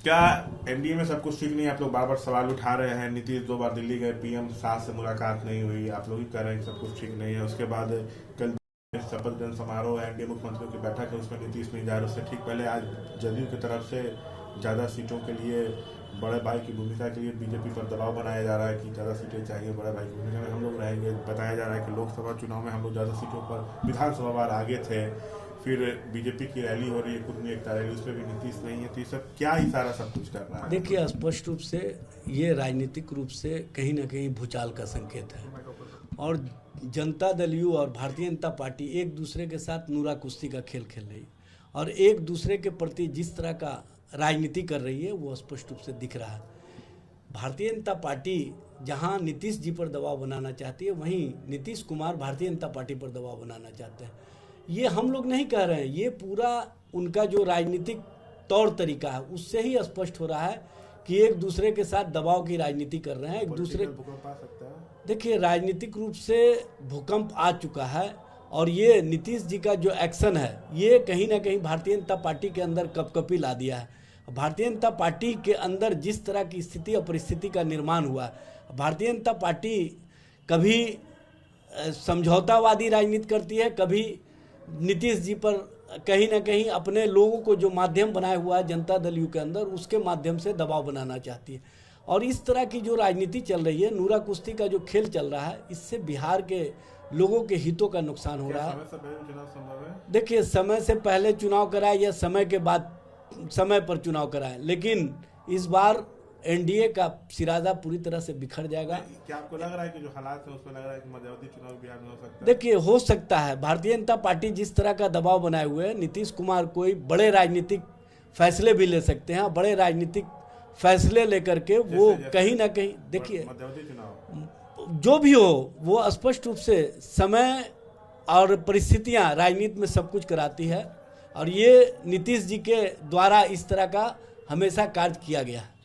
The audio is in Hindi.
क्या एनडीए में सब कुछ ठीक नहीं है? आप लोग बार बार सवाल उठा रहे हैं। नीतीश 2 बार दिल्ली गए, पीएम साथ से मुलाकात नहीं हुई, आप लोग ही कह रहे हैं कि सब कुछ ठीक नहीं है। उसके बाद कल शपथ ग्रहण समारोह एनडीए मुख्यमंत्रियों की बैठक है, उसमें नीतीश नहीं जा रहे। उससे ठीक पहले आज जदयू की तरफ से ज़्यादा सीटों के लिए बड़े भाई की भूमिका के लिए बीजेपी पर दबाव बनाया जा रहा है कि ज़्यादा सीटें चाहिए, बड़े भाई की भूमिका में हम लोग रहेंगे। बताया जा रहा है कि लोकसभा चुनाव में हम लोग ज़्यादा सीटों पर विधानसभा बार आगे थे। फिर बीजेपी की रैली हो रही है, कुछ एकता रैली, उसमें भी नीतीश नहीं है। तो ये सब क्या इशारा सब कुछ कर रहा है? देखिए, स्पष्ट रूप से ये राजनीतिक रूप से कहीं ना कहीं भूचाल का संकेत है और जनता दल यू और भारतीय जनता पार्टी एक दूसरे के साथ नूरा कुश्ती का खेल खेल रही है और एक दूसरे के प्रति जिस तरह का राजनीति कर रही है वो स्पष्ट रूप से दिख रहा है। भारतीय जनता पार्टी जहां नीतीश जी पर दबाव बनाना चाहती है, वहीं नीतीश कुमार भारतीय जनता पार्टी पर दबाव बनाना चाहते हैं। ये हम लोग नहीं कह रहे हैं, ये पूरा उनका जो राजनीतिक तौर तरीका है उससे ही स्पष्ट हो रहा है कि एक दूसरे के साथ दबाव की राजनीति कर रहे हैं। एक दूसरे देखिए, राजनीतिक रूप से भूकंप आ चुका है और ये नीतीश जी का जो एक्शन है ये कहीं ना कहीं भारतीय जनता पार्टी के अंदर कपकपी ला दिया है। भारतीय जनता पार्टी के अंदर जिस तरह की स्थिति और परिस्थिति का निर्माण हुआ है, भारतीय जनता पार्टी कभी समझौतावादी राजनीति करती है, कभी नीतीश जी पर कहीं ना कहीं अपने लोगों को जो माध्यम बनाया हुआ है जनता दल यू के अंदर, उसके माध्यम से दबाव बनाना चाहती है। और इस तरह की जो राजनीति चल रही है, नूरा कुश्ती का जो खेल चल रहा है, इससे बिहार के लोगों के हितों का नुकसान हो रहा है। देखिए, समय से पहले चुनाव कराए या समय के बाद समय पर चुनाव कराए, लेकिन इस बार एनडीए का सिराजा पूरी तरह से बिखर जाएगा। क्या आपको लग रहा है कि जो हालात है उसमें लग रहा है कि मध्यावधि चुनाव बिहार में हो सकता है? देखिए, हो सकता है। भारतीय जनता पार्टी जिस तरह का दबाव बनाए हुए है, नीतीश कुमार कोई बड़े राजनीतिक फैसले भी ले सकते हैं। बड़े राजनीतिक फैसले लेकर के वो कहीं ना कहीं, देखिए मध्यावधि चुनाव जो भी हो वो स्पष्ट रूप से समय और परिस्थितियां राजनीति में सब कुछ कराती है और ये नीतीश जी के द्वारा इस तरह का हमेशा कार्य किया गया है।